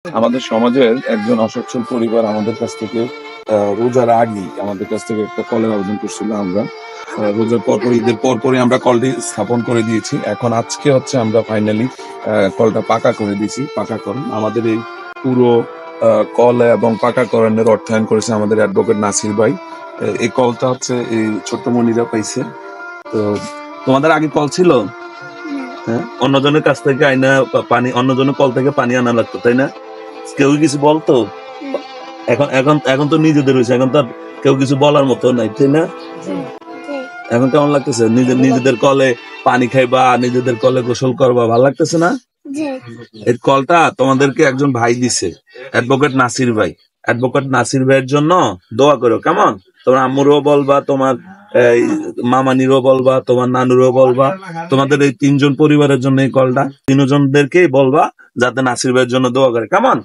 আমাদের সমাজের একজন অসচ্ছল পরিবার আমাদের কাছ থেকে রোজার আগেই আমাদের কাছ থেকে একটা কলের আবেদন করছিল। আমরা রোজার পরপর ঈদের পরপরই আমরা কলটি স্থাপন করে দিয়েছি। এখন আজকে হচ্ছে আমরা ফাইনালি কলটা পাকা করে দিয়েছি। পাকাকরণ আমাদের এই পুরো কল এবং পাকাকরণের অর্থায়ন করেছে আমাদের অ্যাডভোকেট নাসির ভাই। এই কলটা হচ্ছে এই ছোট্ট মনিরা পাইছে। তো তোমাদের আগে কল ছিল? হ্যাঁ, অন্যজনের কাছ থেকে আইনা পানি, অন্যজনের কল থেকে পানি আনা লাগতো, তাই না? কেউ কিছু বলতো? এখন এখন এখন তো নিজেদের হয়েছে, এখন তো আর কেউ কিছু বলার মতো নাই, তাই না? এখন কেমন লাগতেছে নিজেদের কলে পানি খাইবা, নিজেদের কলে গোসল করবা, ভালো লাগতেছে না? এই কলটা তোমাদেরকে একজন ভাই দিছে, অ্যাডভোকেট নাসির ভাই। অ্যাডভোকেট নাসির ভাইয়ের জন্য দোয়া করো, কেমন? তোমার আম্মুরও বলবা, তোমার মামানিরও বলবা, তোমার নানুরও বলবা, তোমাদের এই তিনজন পরিবারের জন্য এই কলটা তিনজনদেরকেই বলবা যাতে নাসির ভাইয়ের জন্য দোয়া করে, কেমন?